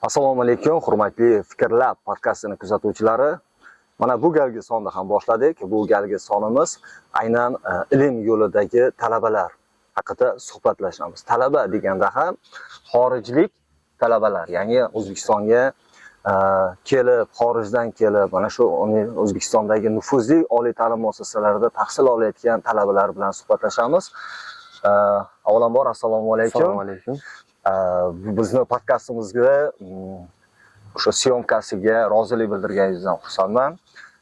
Assalomu alaykum, hurmatli Fikrlab podkastini kuzatuvchilari. Mana bu galgi sonda ham boshladik. Bu galgi sonimiz aynan ilm yo'lidagi talabalar haqida suhbatlashamiz. Talaba deganda ham xorijlik talabalar, ya'ni O'zbekistonga kelib, xorijdan kelib, mana shu O'zbekistondagi nufuzli oliy ta'lim muassasalarida tahsil olayotgan talabalar bilan suhbatlashamiz. Avvalambor assalomu alaykum. Assalomu alaykum. Bizni podkastimizga o'sha syomkasiga rozilik bildirganingizdan xursandman.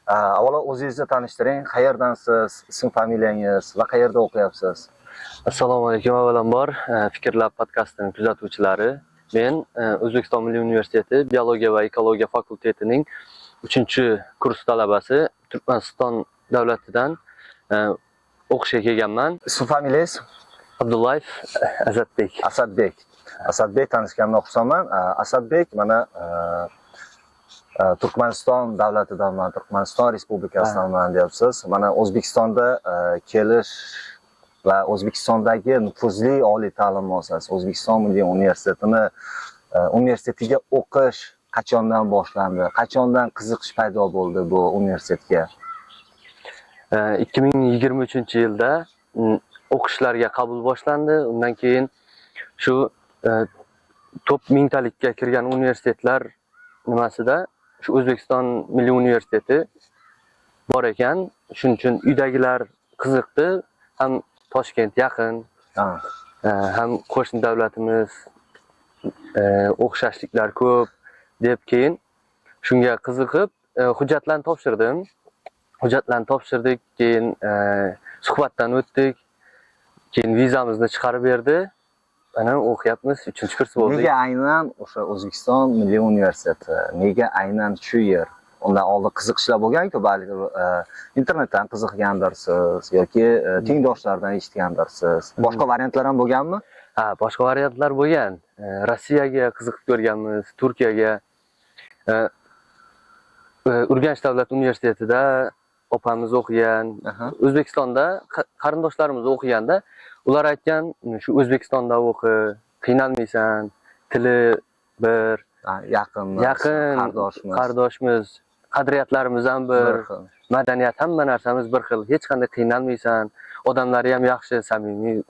Avvalo o'zingizni tanishtiring, qayerdansiz, ism familiyangiz va qayerda o'qiyapsiz? Assalomu alaykum avvalambor Fikrlab podkastining kuzatuvchilari. Men O'zbekiston Milliy universiteti biologiya va ekologiya fakultetining 3-kurs talabasi, Turkmaniston davlatidan o'qishga kelganman. Ism familiyangiz? Abdullayev Azatbek. Asadbek tanishganimdan xursandman. Asadbek mana Turkmaniston davlatidanman, Turkmaniston Respublikasidanman deyapsiz. Mana O'zbekistonda kelish va O'zbekistondagi nufuzli oliy ta'lim muassasasi, O'zbekiston Milliy universitetiga o'qish qachondan boshlandi? Qachondan qiziqish paydo bo'ldi bu universitetga? 2023-yilda o'qishlarga qabul boshlandi. Undan keyin shu top mingtalikka kirgan universitetlar nimasida shu O'zbekiston Milliy universiteti bor ekan. Shuning uchun uydagilar qiziqdi. Ham Toshkent yaqin, ham qo'shni davlatimiz, o'xshashliklar ko'p deb keyin shunga qiziqib hujjatlarni topshirdim. Hujjatlarni topshirdik, keyin suhbatdan o'tdik. Keyin vizamizni chiqarib berdi. Mana o'qiyapmiz, 3-kurs bo'ldik. Nega aynan o'sha O'zbekiston Milliy universiteti? Nega aynan shu yer? Undan oldin qiziqishlar bo'lgan-ku, balki internetdan qiziqgandirsiz yoki tengdoshlardan eshitgandirsiz. Boshqa variantlar ham bo'lganmi? Ha, boshqa variantlar bo'lgan. Rossiyaga qiziqib ko'rganmiz, Turkiyaga. Urganch davlat universitetida opamiz o'qigan. O'zbekistonda qarindoshlarimiz o'qiganda ular aytgan, shu O'zbekistonda o'qi, qiynalmaysan, tili bir, yaqin, qardoshmiz, qadriyatlarimiz ham bir, madaniyat, hamma narsamiz bir xil, hech qanday qiynalmaysan, odamlari ham yaxshi, samimiy,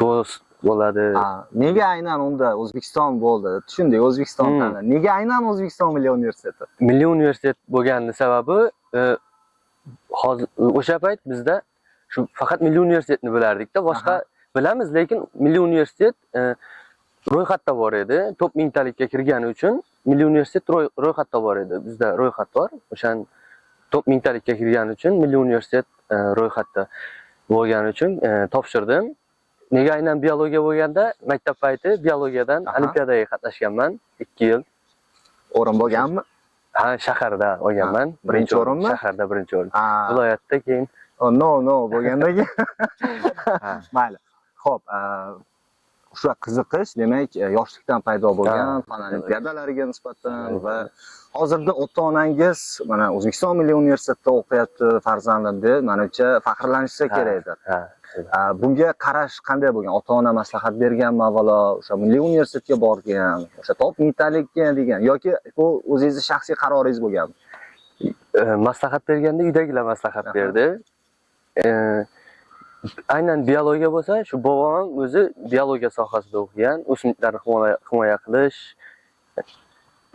do'st bo'ladi. Nega aynan unda O'zbekiston bo'ldi? Tushundik, O'zbekistondan. Nega aynan O'zbekiston Milliy universiteti? Milliy universitet bo'lgani sababi hozir o'sha payt bizda shu faqat Milliy universitetni bilardik-da, boshqa bilamiz, lekin Milliy universitet ro'yxatda bor edi. Top mingtalikka kirgani uchun Milliy universitet ro'yxatda bor edi. Bizda ro'yxat bor. O'shan top mingtalikka kirgani uchun Milliy universitet ro'yxatda bo'lgani uchun topshirdim. Nega aynan biologiya bo'lganda, maktab payti biologiyadan olimpiadaga qatnashganman 2 yil. O'rin bo'lganmi? Ha, shaharda olganman. Birinchi o'rinmi? Shaharda birinchi o'rin. Viloyatda keyin no bo'lgandan keyin. Mayli. Xo'p, o'sha qiziqish demak yoshlikdan paydo bo'lgan fan olimpiadalariga nisbatan va hozirda ota-onangiz mana O'zbekiston Milliy universitetida o'qiyapti farzandim deb, menimcha faxrlanishsa kerakdir. Bunga qarash qanday bo'lgan? Ota-ona maslahat berganmi avvalo, o'sha Milliy universitetga borgan, o'sha top mingtalikka degan yoki bu o'zingizning shaxsiy qaroringiz bo'lganmi? Maslahat berganda uydagilar maslahat berdi. Aynan biologiya bo'lsa, shu bobom o'zi biologiya sohasida o'qigan, o'simliklarni himoya qilish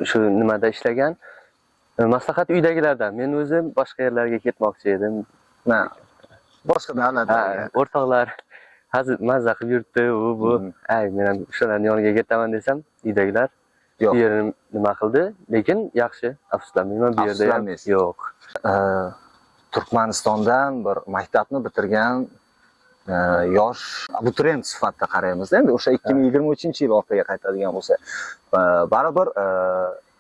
shu nimada ishlagan. Maslahat uydagilardan. Men o'zim boshqa yerlarga ketmoqchi edim. Boshqa davlatlarga. O'rtoqlar hazil mazza qilib yuribdi, bu. Men ham shularning yoniga ketaman desam, uydagilar bu yerni nima qildi, lekin yaxshi, afsuslanmayman bu yerda ham. Yo'q. Turkmanistondan bir maktabni bitirgan yosh abituriyent sifatida qaraymiz. Endi o'sha 2023-yil orqaga qaytadigan bo'lsa, baribir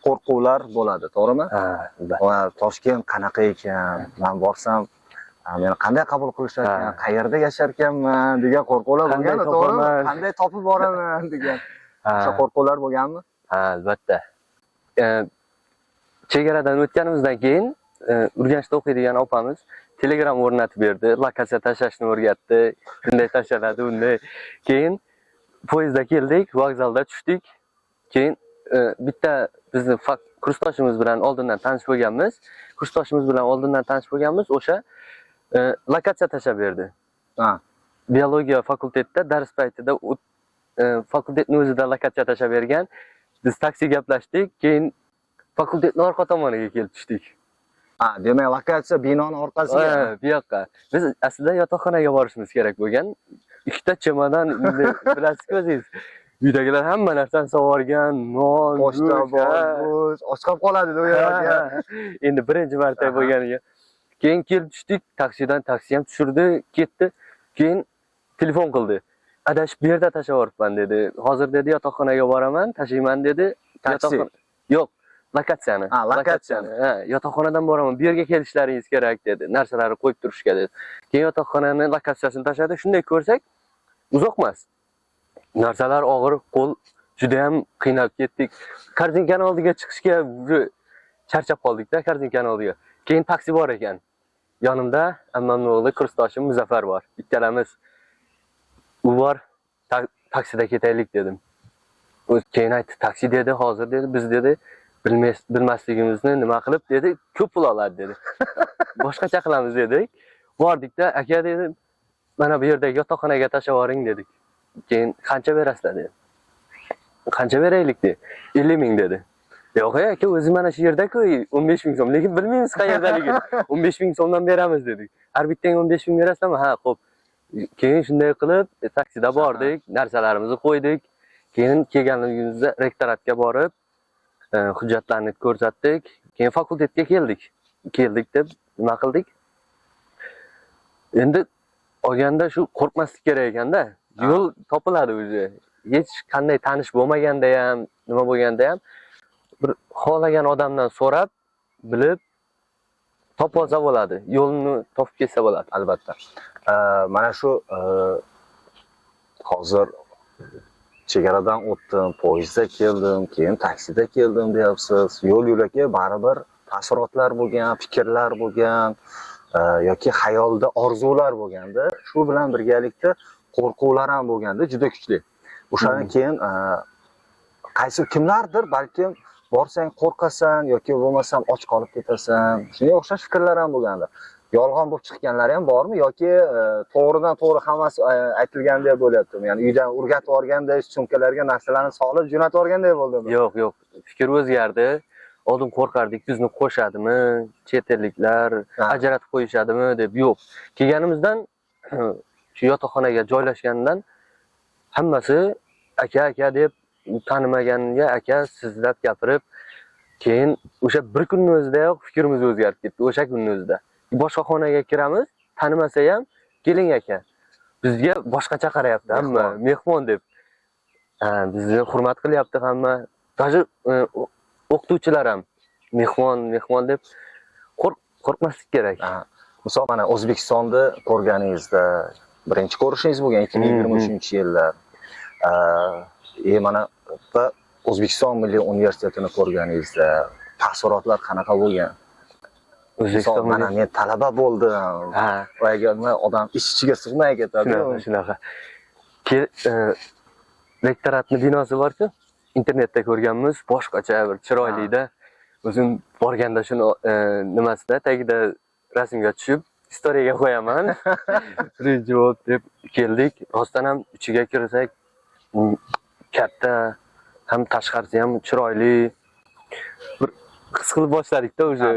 qo'rquvlar bo'ladi, to'g'rimi? Va Toshkent qanaqa ekan? Men borsam meni qanday qabul qilishar ekan, qayerda yashar ekanman degan qo'rquvlar bo'lgan, to'g'rimi? Qanday topib boraman degan. O'sha qo'rquvlar bo'lganmi? Ha, albatta. Chegaradan o'tganimizdan keyin Urganchda o'qiydigan opamiz Telegram o'rnatib berdi, lokatsiya tashlashni o'rgatdi, bunday tashlanadi, unday. Keyin poyezdda keldik, vokzalda tushdik. Keyin bitta bizni kursdoshimiz bilan oldindan tanish bo'lganmiz. Kursdoshimiz bilan oldindan tanish bo'lganmiz. O'sha lokatsiya tashlab berdi. Ha. Biologiya fakultetida dars paytida fakultetning o'zida lokatsiya tashlab bergan. Biz taksi gaplashdik, keyin fakultetning orqa tomoniga kelib tushdik. Ha, demak lokatsiya binoni orqasiga. Ha, bu yoqqa. Biz aslida yotoqxonaga borishimiz kerak bo'lgan. Ikkita chemodan bilasiz-ku o'zingiz. Uydagilar hamma narsani sovurgan, non, Pochta bor, ochqab qoladi u yerga. Endi birinchi marta bo'lganiga. Keyin kelib tushdik, taksidan taksi ham tushirdi, ketdi. Keyin telefon qildi. Adashib bu yerda tashlab yuboribman dedi. Hozir dedi yotoqxonaga boraman, tashiyman dedi. Taksi. Yo'q, lokatsiyani. Ha, lokatsiyani. Ha, yotoqxonadan boraman. Bu yerga kelishlaringiz kerak dedi. Narsalarni qo'yib turishga dedi. Keyin yotoqxonani lokatsiyasini tashladi. Shunday ko'rsak, uzoq emas. Narsalar og'ir, qo'l juda ham qiynalib ketdik. Korzinkani oldiga chiqishga charchab qoldik-da, korzinkani oldiga. Keyin taksi bor ekan. Yonimda ammamning o'g'li kursdoshim Muzaffar bor. Ikkalamiz u bor, taksida ketaylik dedim. Keyin aytdi, taksi dedi, hozir dedi, biz dedi, bilmasligimizni nima qilib dedi, ko'p pul oladi dedi. Boshqacha qilamiz dedik. Bordik-da, aka dedi, mana bu yerdagi yotoqxonaga tashlab yuboring dedik. Keyin qancha berasizlar dedi. Qancha beraylik dedi. 50 ming dedi. Yo'q aka, o'zi mana shu yerda-ku 15 ming so'm, lekin bilmaymiz qayerdaligini. 15 ming so'mdan beramiz dedik. Har bittaga 15 ming berasizlarmi? Ha, xo'p. Keyin shunday qilib taksida bordik, narsalarimizni qo'ydik. Keyin kelganligimizda rektoratga borib, hujjatlarni ko'rsatdik. Keyin fakultetga keldik. Keldik deb nima qildik? Endi olganda shu qo'rqmaslik kerak ekanda. Yo'l topiladi o'zi. Hech qanday tanish bo'lmaganda ham, nima bo'lganda ham bir xohlagan odamdan so'rab, bilib topib olsa bo'ladi. Yo'lni topib ketsa bo'ladi, albatta. Mana shu hozir chegaradan o'tdim, poyezdda keldim, keyin taksida keldim deyapsiz. Yo'l-yo'lakay baribir taassurotlar bo'lgan, fikrlar bo'lgan, yoki xayolda orzular bo'lganda, shu bilan birgalikda qo'rquvlar ham bo'lganda juda kuchli. O'shadan keyin qaysi kimlardir balkim borsang qo'rqasan yoki bo'lmasam och qolib ketasan. Shunga o'xshash fikrlar ham bo'lgandi. Yolg'on bo'lib chiqqanlari ham bormi yoki to'g'ridan to'g'ri hammasi aytilgandek bo'lyaptimi? Ya'ni uydan o'rgatib yuborganday sumkalarga narsalarni solib jo'natib yuborganday bo'ldimi? Yo'q, yo'q. Fikr o'zgardi. Oldin qo'rqardik, bizni qo'shadimi, chet elliklar ajratib qo'yishadimi deb. Yo'q. Kelganimizdan shu yotoqxonaga joylashgandan hammasi aka deb tanimaganga aka sizlab gapirib, keyin o'sha bir kunning o'zidayoq fikrimiz o'zgarib ketdi. O'sha kunning o'zida. Boshqa xonaga kiramiz, tanimasa ham keling aka. Bizga boshqacha qarayapti hamma, mehmon deb. Bizni hurmat qilyapti hamma. Даже o'qituvchilar ham mehmon deb qo'rqmaslik kerak. Misol mana O'zbekistonni ko'rganingizda birinchi ko'rishingiz bo'lgan 2023-yilda mana O'zbekiston Milliy universitetini ko'rganingizda taassurotlar qanaqa bo'lgan? O'zbekiston mana men talaba bo'ldim. Va agar odam ichiga sig'may ketadi. Shunaqa. Rektoratning binosi bor-ku, internetda ko'rganmiz, boshqacha bir chiroylida. O'zim borganda shuni nimasida tagida rasmga tushib, istoriyaga qo'yaman. Birinchi bo'lib deb keldik. Rostdan ham ichiga kirsak, katta, ham tashqarisi ham chiroyli. Bir his qilib boshladik-da o'zi.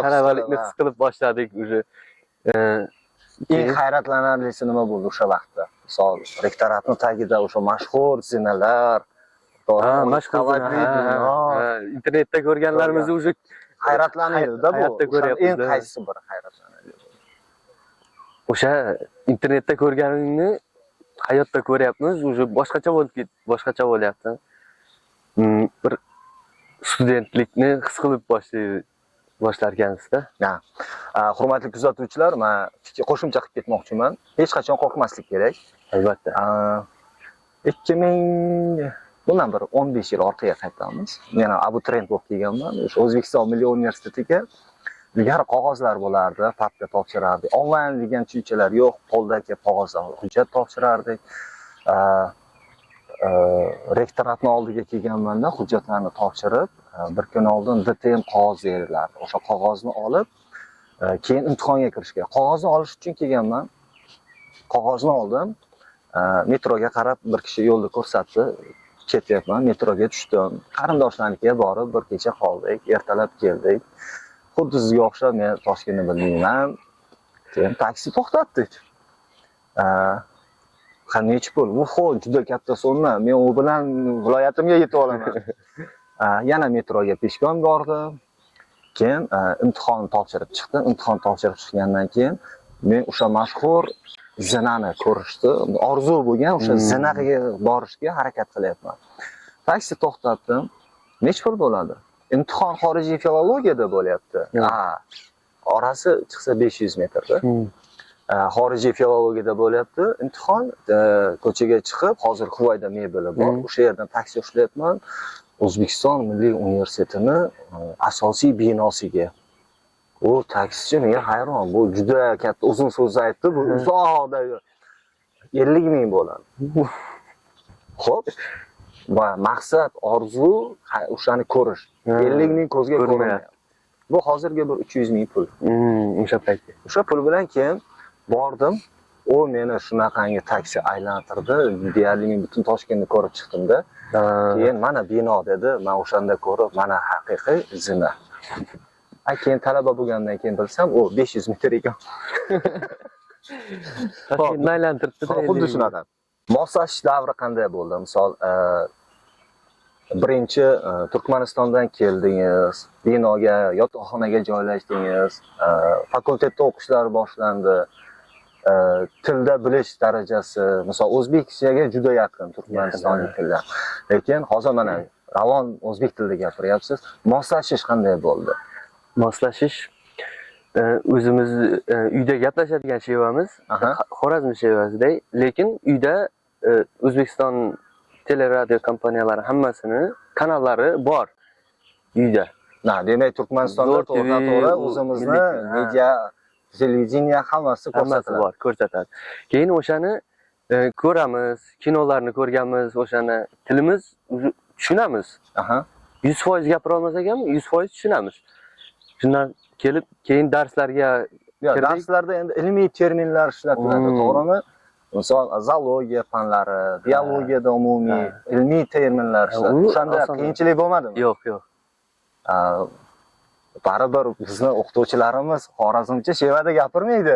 Talabalikni his qilib boshladik o'zi. Eng hayratlanarlisi nima bo'ldi o'sha vaqtda? Misol, rektoratning tagida o'sha mashhur zinalar, mashhur internetda ko'rganlarimiz o'zi hayratlanadi-da bu. Eng qaysi bir hayratlanadi? O'sha internetda ko'rganingni hayotda ko'ryapmiz, o'zi boshqacha bo'lyapti. Bir studentlikni his qilib boshlar ekansiz-da. Hurmatli kuzatuvchilar, men qo'shimcha qilib ketmoqchiman. Hech qachon qo'rqmaslik kerak. Albatta. bundan bir 15 yil orqaga qaytamiz. Men abituriyent bo'lib kelganman. O'sha O'zbekiston Milliy universitetiga ilgari qog'ozlar bo'lardi, papka topshirardik. Onlayn degan tushunchalar yo'q, qo'ldagi qog'ozdan hujjat topshirardik. rektoratni oldiga kelganmanda hujjatlarni topshirib, bir kun oldin DTM qog'oz berdilar. O'sha qog'ozni olib, keyin imtihonga kirishga. Qog'ozni olish uchun kelganman. Qog'ozni oldim. Metroga qarab bir kishi yo'lda ko'rsatdi. Ketyapman, metroga tushdim. Qarindoshlarnikiga borib bir kecha qoldik, ertalab keldik. Xuddi sizga o'xshab men Toshkentni bilmayman. Keyin taksi to'xtatdik. Qancha pul? Bu juda katta summa. Men u bilan viloyatimga yetib olaman. Yana metroga peshkom bordim. Keyin imtihon topshirib chiqdim. Imtihon topshirib chiqqandan keyin men o'sha mashhur zinani ko'rishdi. Orzu bo'lgan o'sha zinaga borishga harakat qilyapman. Taksi to'xtatdim. Nech pul bo'ladi? Imtihon xorijiy filologiyada bo'lyapti. Orasi chiqsa 500 metrda. Xorijiy filologiyada bo'lyapti. Imtihon ko'chaga chiqib, hozir Huvayda mebeli bor. O'sha yerdan taksi ushlayapman. O'zbekiston Milliy universitetining asosiy binosiga. U taksichi menga hayron. Bu juda katta uzun so'z aytdi. Bu uzoqdagi 50 ming bo'ladi. Xo'p. Va maqsad, orzu o'shani ko'rish. 50 ming ko'zga ko'rinmayapti. Bu hozirgi bir 300 ming pul. O'sha paytda. O'sha pul bilan keyin bordim. U meni shunaqangi taksi aylantirdi. Deyarli men butun Toshkentni ko'rib chiqdim-da. Keyin mana bino dedi. Men o'shanda ko'rib, mana haqiqiy zina. Keyin talaba bo'lgandan keyin bilsam, u 500 metr ekan. Toshkentni aylantiribdi-da. Xuddi shunaqa. Moslashish davri qanday bo'ldi? Misol, birinchi Turkmanistondan keldingiz, binoga, yotoqxonaga joylashdingiz, fakultetda o'qishlar boshlandi. Tilda bilish darajasi, misol o'zbekchaga juda yaqin turkmanistonlik tillar. Lekin hozir mana ravon o'zbek tilida gapiryapsiz. Moslashish qanday bo'ldi? Moslashish o'zimiz uyda gaplashadigan shevamiz, Xorazm shevasida, lekin uyda O'zbekiston teleradio kompaniyalari hammasini kanallari bor uyda. Demak Turkmanistonda to'g'ri o'zimizni media, televideniya hammasi bor, ko'rsatadi. Keyin o'shani ko'ramiz, kinolarni ko'rganmiz, o'shani tilimiz tushunamiz. 100% gapira olmasak ham 100% tushunamiz. Shundan kelib keyin darslarga kirdik. Darslarda endi ilmiy terminlar ishlatiladi, to'g'rimi? Misol zoologiya fanlari, biologiyada umumiy ilmiy terminlar ishlatiladi. O'shanda qiyinchilik bo'lmadimi? Yo'q. Baribir bizni o'qituvchilarimiz xorazmcha shevada gapirmaydi.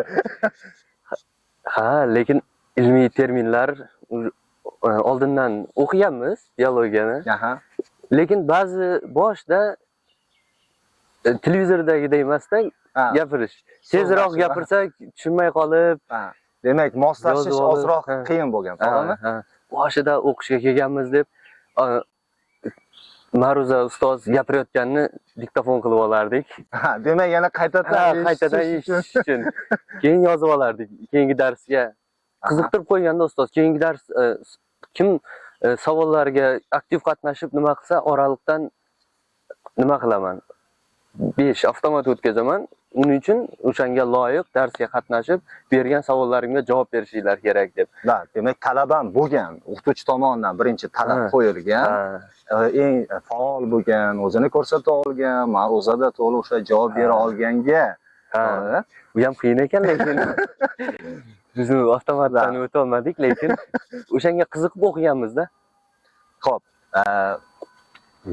Lekin ilmiy terminlar oldindan o'qiganmiz biologiyani. Lekin ba'zi boshda televizordagidek emasdan gapirish. Tezroq gapirsak tushunmay qolib, demak moslashish ozroq qiyin bo'lgan, to'g'rimi? Boshida o'qishga kelganmiz deb Ma'ruza ustoz gapirayotganini diktofon qilib olardik. Demak yana qaytadan eshitish uchun. Keyin yozib olardik. Keyingi darsga qiziqtirib qo'yganda ustoz, keyingi dars kim savollarga aktiv qatnashib nima qilsa, oraliqdan nima qilaman? 5 avtomat o'tkazaman. Uning uchun o'shanga loyiq darsga qatnashib, bergan savollarimga javob berishinglar kerak deb. Demak, talabam bo'lgan, o'qituvchi tomonidan birinchi talab qo'yilgan, eng faol bo'lgan, o'zini ko'rsata olgan, ma'ruzada to'liq o'sha javob bera olganga. Bu ham qiyin ekan, lekin biz avtomatdan o'ta olmadik, lekin o'shanga qiziqib o'qiganmiz-da. Xo'p,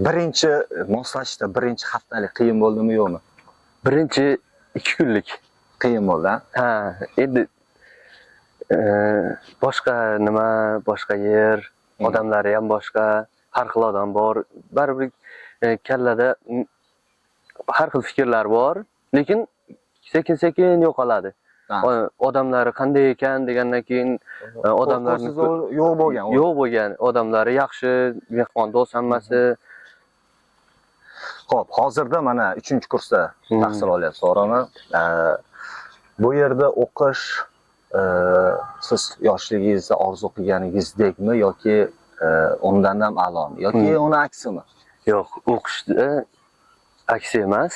birinchi moslashishda birinchi haftalik qiyin bo'ldimi, yo'qmi? Birinchi 2 kunlik qiyin bo'ldi. Endi boshqa nima, boshqa yer, odamlari ham boshqa, har xil odam bor. Baribir kallada har xil fikrlar bor, lekin sekin-sekin yo'qoladi. Odamlari qanday ekan degandan keyin odamlarni yo'q bo'lgan, odamlari yaxshi, mehmondo'st hammasi. Xo'p, hozirda mana 3-kursda tahsil olyapsiz, to'g'rimi? Bu yerda o'qish siz yoshligingizda orzu qilganingizdekmi yoki undan ham a'lomi yoki uni aksimi? Yo'q, o'qishda aksi emas,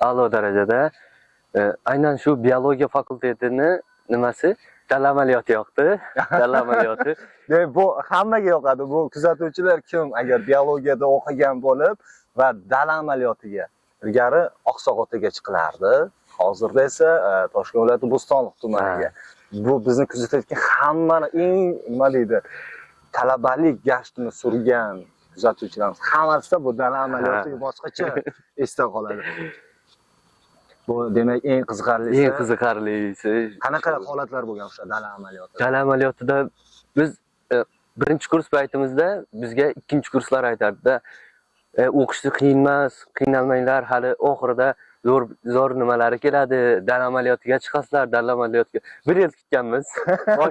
a'lo darajada. Aynan shu biologiya fakultetini nimasi dala amaliyoti yoqdi. Dala amaliyoti. Demak, bu hammaga yoqadi. Bu kuzatuvchilar kim agar biologiyada o'qigan bo'lib va dala amaliyotiga ilgari Oqsoqotaga chiqilardi. Hozirda esa Toshkent viloyati Bo'stonliq tumaniga. Bu bizni kuzatayotgan hammani eng nima deydi, talabalik gashtini surgan kuzatuvchilarimiz hammasida bu dala amaliyoti boshqacha esda qoladi. Bu demak eng qiziqarlisi. Eng qiziqarlisi. Qanaqa holatlar bo'lgan o'sha dala amaliyoti? Dala amaliyotida biz birinchi kurs paytimizda bizga ikkinchi kurslar aytardida, o'qishni qiyin emas, qiynalmanglar, hali oxirida zo'r nimalari keladi, dala amaliyotiga chiqasizlar, dala amaliyotiga. 1 yil kutganmiz.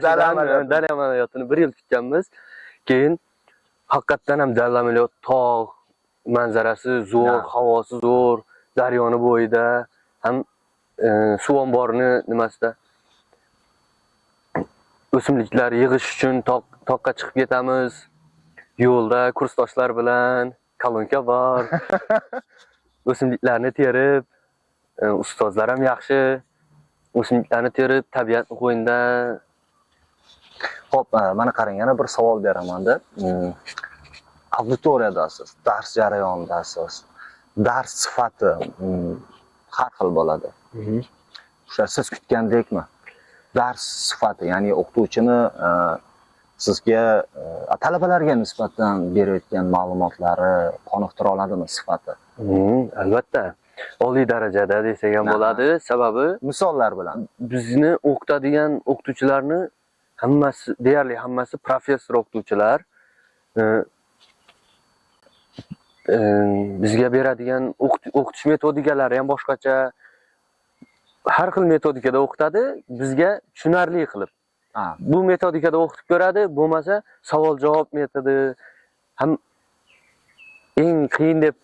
Dala amaliyotini 1 yil kutganmiz. Keyin haqiqatdan ham dala amaliyot tog' manzarasi zo'r, havosi zo'r, daryoni bo'yida, ham suv omborini nimasida o'simliklar yig'ish uchun toqqa chiqib ketamiz. Yo'lda kursdoshlar bilan kolonka bor. O'simliklarni terib, ustozlar ham yaxshi. O'simliklarni terib, tabiatni qo'yinda. Xo'p, mana qarang, yana bir savol beraman-da. Auditoriyadasiz, dars jarayonidasiz. Dars sifati har xil bo'ladi. O'sha siz kutgandekmi? Dars sifati, ya'ni o'qituvchini sizga talabalarga nisbatan berayotgan ma'lumotlari qoniqtira oladimi sifati? Albatta. Oliy darajada desak ham bo'ladi. Sababi misollar bilan bizni o'qitadigan o'qituvchilarni hammasi, deyarli hammasi professor o'qituvchilar. Bizga beradigan o'qitish metodikalari ham boshqacha. Har xil metodikada o'qitadi, bizga tushunarli qilib. Bu metodikada o'qitib ko'radi, bo'lmasa savol-javob metodi ham eng qiyin deb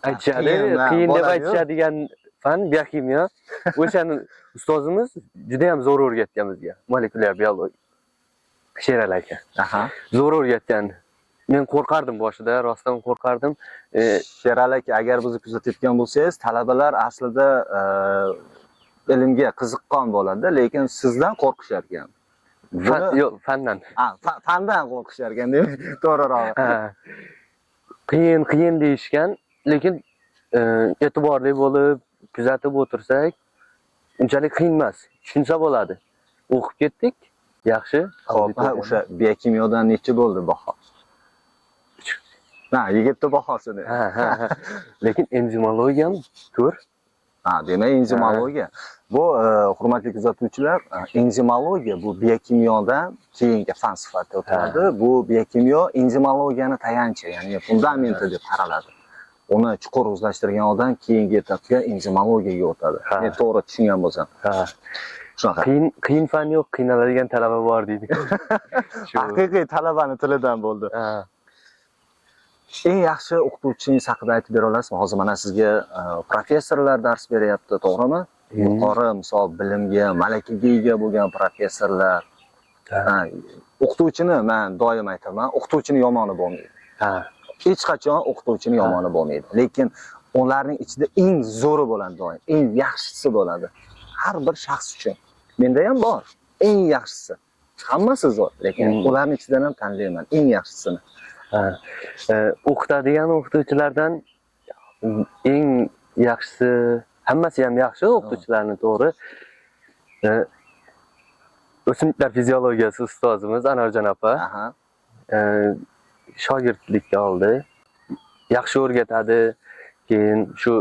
aytishadi. Qiyin deb aytishadigan fan biokimiya. O'shani ustozimiz juda ham zo'r o'rgatgan bizga. Molekulyar biologiya. Sherali aka. Zo'r o'rgatgan. Men qo'rqardim boshida, rostdan qo'rqardim. Sherali aka, agar bizni kuzatayotgan bo'lsangiz, talabalar aslida ilmga qiziqqan bo'ladi, lekin sizdan qo'rqishar ekan. Yo'q, fandan. Fandan qo'rqishar ekan, demak, to'g'riroq. Qiyin deyishgan, lekin e'tiborli bo'lib kuzatib o'tirsak, unchalik qiyin emas. Tushunsa bo'ladi. O'qib ketdik, yaxshi. Xo'p, o'sha biokimyodan necha bo'ldi baho? 7 bahosini. Lekin enzimologiya ham 4. Demak, enzimologiya. Bu hurmatli kuzatuvchilar, enzimologiya bu biokimyodan keyingi fan sifatida o'tadi. Bu biokimyo enzimologiyani tayanchi, ya'ni fundamenti deb qaraladi. Uni chuqur o'zlashtirgandan keyingi etapga enzimologiyaga o'tadi. Men to'g'ri tushungan bo'lsam. Shunaqa. Qiyin fan yo'q, qiynaladigan talaba bor deydi. Haqiqiy talabani tilidan bo'ldi. Eng yaxshi o'qituvchingiz haqida aytib bera olasizmi? Hozir mana sizga professorlar dars beryapti, to'g'rimi? Yuqori misol bilimga, malakaga ega bo'lgan professorlar. O'qituvchini men doim aytaman, o'qituvchini yomoni bo'lmaydi. Hech qachon o'qituvchini yomoni bo'lmaydi. Lekin ularning ichida eng zo'ri bo'ladi doim, eng yaxshisi bo'ladi. Har bir shaxs uchun. Menda ham bor, eng yaxshisi. Hammasi zo'r, lekin ularning ichidan ham tanlayman eng yaxshisini. O'qitadigan o'qituvchilardan eng yaxshisi, hammasi ham yaxshi o'qituvchilarni, to'g'ri. O'simliklar fiziologiyasi ustozimiz Anorjon opa shogirdlikka oldi. Yaxshi o'rgatadi. Keyin shu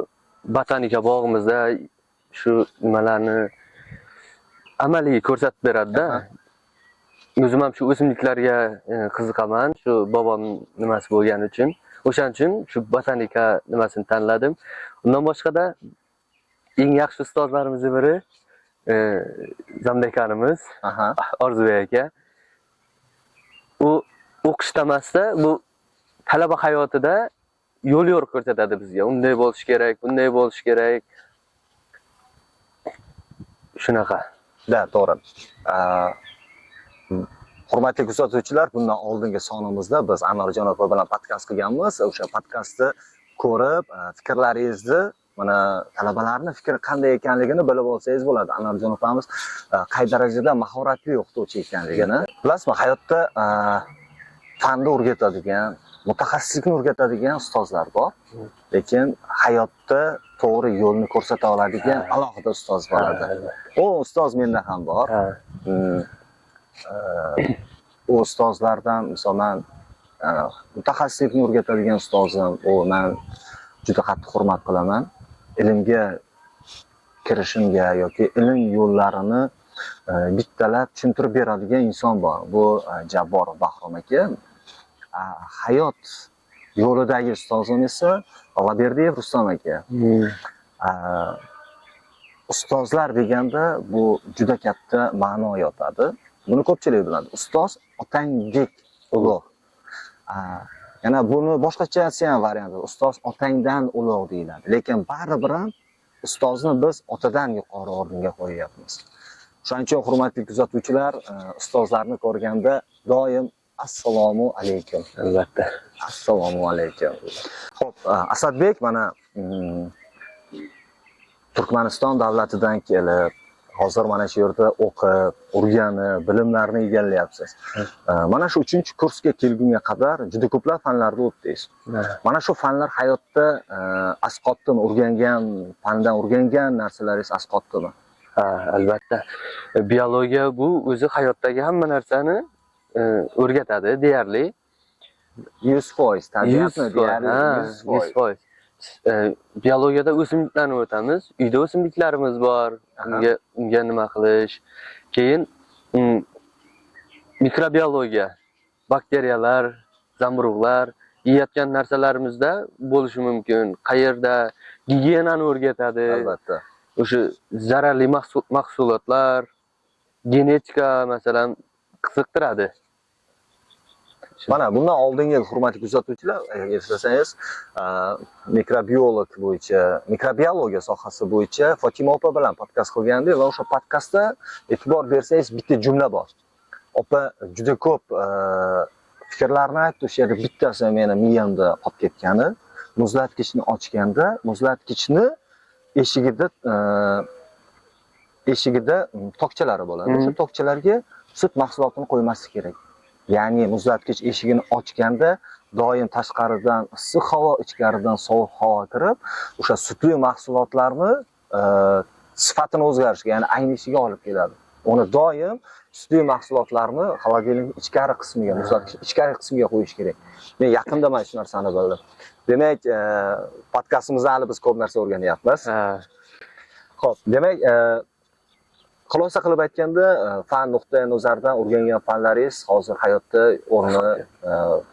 botanika bog'imizda shu nimalarni amaliy ko'rsatib beradi-da. O'zim ham shu o'simliklarga qiziqaman, shu bobom nimasi bo'lgani uchun. O'shaning uchun shu botanika nimasini tanladim. Undan boshqada eng yaxshi ustozlarimizning biri Zamdekanimiz, Orzubek aka. U o'qishda emasda, bu talaba hayotida yo'l ko'rsatadi bizga. Unday bo'lish kerak, bunday bo'lish kerak. Shunaqa. To'g'ri. Hurmatli kuzatuvchilar, bundan oldingi sonimizda biz Anorjon opa bilan podkast qilganmiz. O'sha podkastni ko'rib, fikrlaringizni mana talabalarning fikri qanday ekanligini bilib olsangiz bo'ladi. Anvarjon opamiz qay darajada mahoratli o'qituvchi ekanligini. Bilasizmi, hayotda fanni o'rgatadigan, mutaxassislikni o'rgatadigan ustozlar bor. Lekin hayotda to'g'ri yo'lni ko'rsata oladigan alohida ustoz bo'ladi. O ustoz menda ham bor. U ustozlardan misolan mutaxassislikni o'rgatadigan ustozim, men juda qattiq hurmat qilaman. Ilmga kirishimga yoki ilm yo'llarini bittalab tushuntirib beradigan inson bor. Bu Jabbor Bahrom aka. Hayot yo'lidagi ustozim esa G'alaberdiyev Rustam aka. Ustozlar deganda bu juda katta ma'no yotadi. Buni ko'pchilik biladi. Ustoz otangdek ulug'. Yana buni boshqacha ham variant bor. Ustoz otangdan ulug' deyiladi. Lekin baribir ham ustozni biz otadan yuqori o'ringa qo'yyapmiz. Shuning uchun hurmatli kuzatuvchilar, ustozlarni ko'rganda doim assalomu alaykum. Albatta. Assalomu alaykum. Xo'p, Asadbek mana Turkmaniston davlatidan kelib, hozir mana shu yerda o'qib, o'rganib, bilimlarni egallayapsiz. Mana shu 3-kursga kelgunga qadar juda ko'plab fanlarni o'tdingiz. Mana shu fanlar hayotda asqotdimi, fandan o'rgangan narsalaringiz asqotdimi? Ha, albatta. Biologiya bu o'zi hayotdagi hamma narsani o'rgatadi deyarli. 100%, tabiatni deyarli 100%. Biologiyada o'simliklarni o'tamiz. Uyda o'simliklarimiz bor. Unga nima qilish. Keyin mikrobiologiya, bakteriyalar, zamburug'lar yeyotgan narsalarimizda bo'lishi mumkin. Qayerda gigiyenani o'rgatadi. Albatta. O'sha zararli mahsulotlar, genetika masalan qiziqtiradi. Mana bundan oldingi hurmatli kuzatuvchilar, eslasangiz, mikrobiolog bo'yicha, mikrobiologiya sohasi bo'yicha Fotima opa bilan podkast qilgandik va o'sha podkastda e'tibor bersangiz bitta jumla bor. Opa juda ko'p fikrlarni aytdi, o'sha yerda bittasi meni miyamda qolib ketgani, muzlatgichni ochganda, muzlatgichni eshigida tokchalari bo'ladi. O'sha tokchalarga sut mahsulotini qo'ymaslik kerak. Ya'ni muzlatgich eshigini ochganda doim tashqaridan issiq havo, ichkaridan sovuq havo kirib, o'sha sutli mahsulotlarni sifatini o'zgarishiga, ya'ni aynishiga olib keladi. Uni doim sutli mahsulotlarni xolodilnik ichkari qismiga, muzlatgich ichkari qismiga qo'yish kerak. Men yaqinda mana shu narsani bildim. Demak, podkastimizda hali biz ko'p narsa o'rganyapmiz. Xo'p, demak, xulosa qilib aytganda, fan nuqtai nazaridan o'rgangan fanlaringiz hozir hayotda o'rni,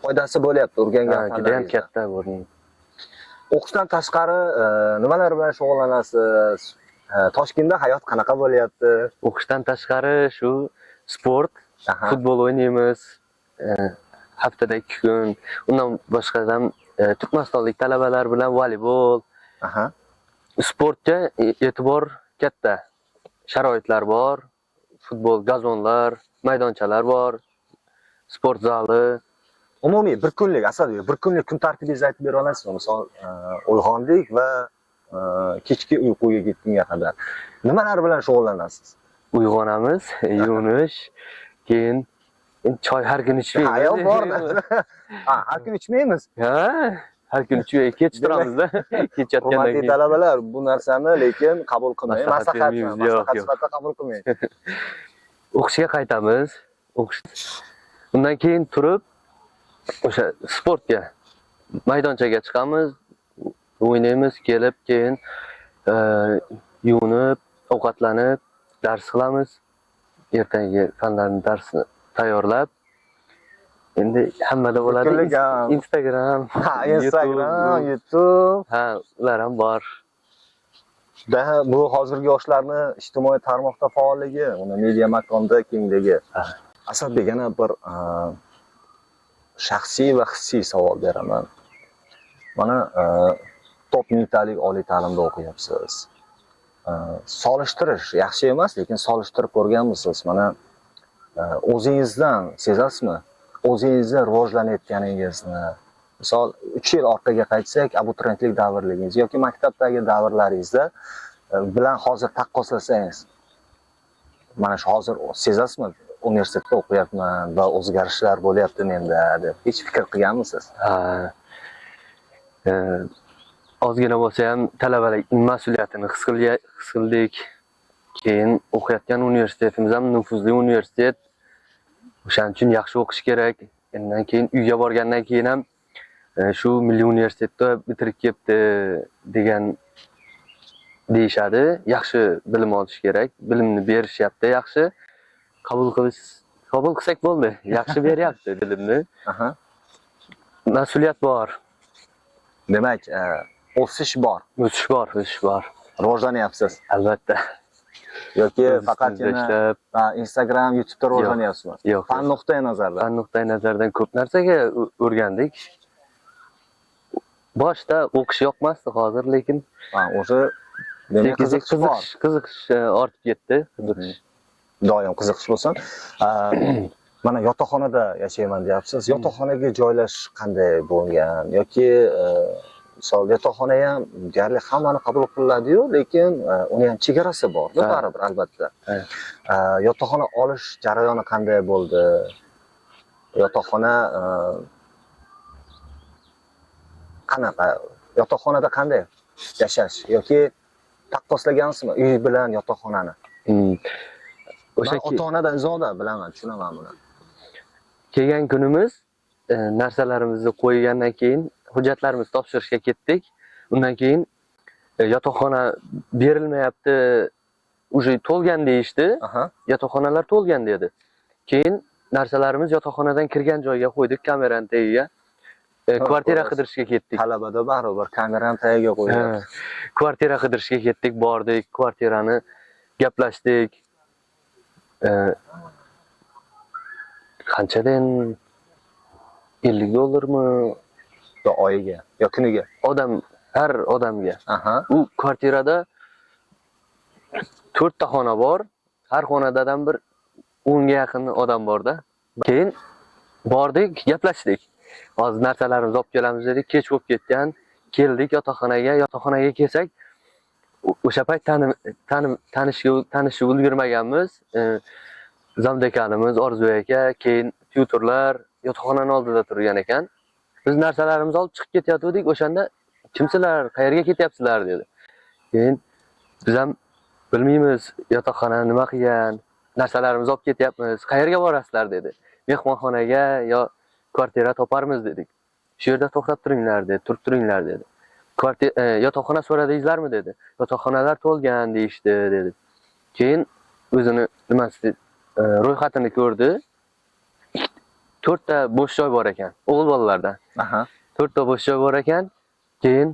foydasi bo'lyapti o'rgangan fanlaringiz. Juda katta o'rni. O'qishdan tashqari nimalar bilan shug'ullanasiz? Toshkentda hayot qanaqa bo'lyapti? O'qishdan tashqari shu sport, futbol o'ynaymiz. Haftada 2 kun. Undan boshqadan turkmanistonlik talabalar bilan voleybol. Sportga e'tibor katta. Sharoitlar bor, futbol gazonlar, maydonchalar bor, sport zali. Umumiy bir kunlik, Asadbek, bir kunlik kun tartibingizni aytib bera olasizmi? Misol, uyg'ondik va kechki uyquga ketgunga qadar nimalar bilan shug'ullanasiz? Uyg'onamiz, yuvinish, keyin choy har kun ichmaymiz. Ha, yo'q bormi? Har kun ichmaymiz. Ha, har kun kech turamizda. Kechayotgandan Hurmatli keyin. talabalar, bu narsani lekin qabul qilmang. Maslahat yo'q. sifatida qabul qilmang. O'qishga qaytamiz. Undan keyin turib o'sha sportga, maydonchaga chiqamiz, o'ynaymiz, kelib keyin yuvinib, ovqatlanib, dars qilamiz. Ertangi fanlarning darsini tayyorlab, endi hammada bo'ladi. Instagram, YouTube. Ha, ular ham bor. Bu hozirgi yoshlarni ijtimoiy tarmoqda faolligi, uni media makonda kengligi. Asadbek, yana bir shaxsiy va hissiy savol beraman. Mana top mingtalik oliy ta'limda o'qiyapsiz. Solishtirish yaxshi emas, lekin solishtirib ko'rganmisiz? Mana o'zingizdan sezasizmi? O'zingizda rivojlanayotganingizni, misol 3 yil orqaga qaytsak, abituriyentlik davrligingiz yoki maktabdagi davrlaringizda bilan hozir taqqoslasangiz, mana shu hozir sezasizmi, universitetda o'qiyapman va o'zgarishlar bo'lyapti menda deb hech fikr qilganmisiz? Ha. Ozgina bo'lsa ham talabalik mas'uliyatini his qildik. Keyin o'qiyotgan universitetimiz ham nufuzli universitet. O'shaning uchun yaxshi o'qish kerak. Undan keyin uyga borgandan keyin ham shu milliy universitetda bitirib kelibdi degan deyishadi. Yaxshi bilim olish kerak. Bilimni berishyapti yaxshi. Qabul qilsak bo'ldi. Yaxshi beryapti bilimni. Aha. Mas'uliyat bor. Demak, o'sish bor, O'sish bor. rivojlanyapsiz. Albatta. Yoki O'z faqatgina ishlab, Instagram, YouTube'da rivojlanyapsizmi? yo'q. Fan nuqtai nazardan. Fan nuqtai nazardan ko'p narsaga o'rgandik. Boshda o'qish yoqmasdi hozir, lekin O'sha demak qiziqish ortib ketdi. Doim qiziqish bo'lsin. Mana yotoqxonada yashayman deyapsiz. Yotoqxonaga joylashish qanday bo'lgan yoki misol yotoqxona ham deyarli hammani qabul qiladi-yu, lekin uni ham chegarasi bor-da baribir albatta. Yotoqxona olish jarayoni qanday bo'ldi? Yotoqxona qanaqa? Yotoqxonada qanday yashash yoki taqqoslagansizmi uy bilan yotoqxonani? O'sha ota-onadan izoda bilaman, tushunaman buni. Kelgan kunimiz narsalarimizni qo'ygandan keyin hujjatlarimizni topshirishga ketdik. Undan keyin yotoqxona berilmayapti, уже to'lgan deyishdi. Yotoqxonalar to'lgan dedi. Keyin narsalarimiz yotoqxonadan kirgan joyga qo'ydik, kamerani tagiga. Kvartira qidirishga ketdik. Talabada baribir kamerani tagiga qo'ydik. Kvartira qidirishga ketdik, bordik, kvartirani gaplashdik. Qanchadan $50 yo oyiga yo kuniga? Har odamga. U kvartirada 4 ta xona bor. Har xonadan bir 10 ga yaqin odam borda. Keyin bordik, gaplashdik. Hozir narsalarimizni olib kelamiz dedik. Kech bo'lib ketgan. Keldik yotoqxonaga. Yotoqxonaga kelsak, o'sha payt tanishib ulgurmaganmiz. Zamdekanimiz Orzu aka, keyin tutorlar yotoqxonaning oldida turgan ekan. Biz narsalarimizni olib chiqib ketayotgandik. O'shanda kimsizlar, qayerga ketyapsizlar dedi. Keyin biz ham bilmaymiz, yotoqxona nima qilgan, narsalarimizni olib ketyapmiz, qayerga borasizlar dedi. Mehmonxonaga yo kvartira toparmiz dedik. Shu yerda to'xtab turinglar dedi, turib turinglar dedi. Yotoqxona so'radingizlarmi dedi. Yotoqxonalar to'lgan deyishdi dedi. Keyin o'zini nimasi ro'yxatini ko'rdi. 4 ta bo'sh joy bor ekan, o'g'il bolalardan. 4 ta bo'sh joy bor ekan. Keyin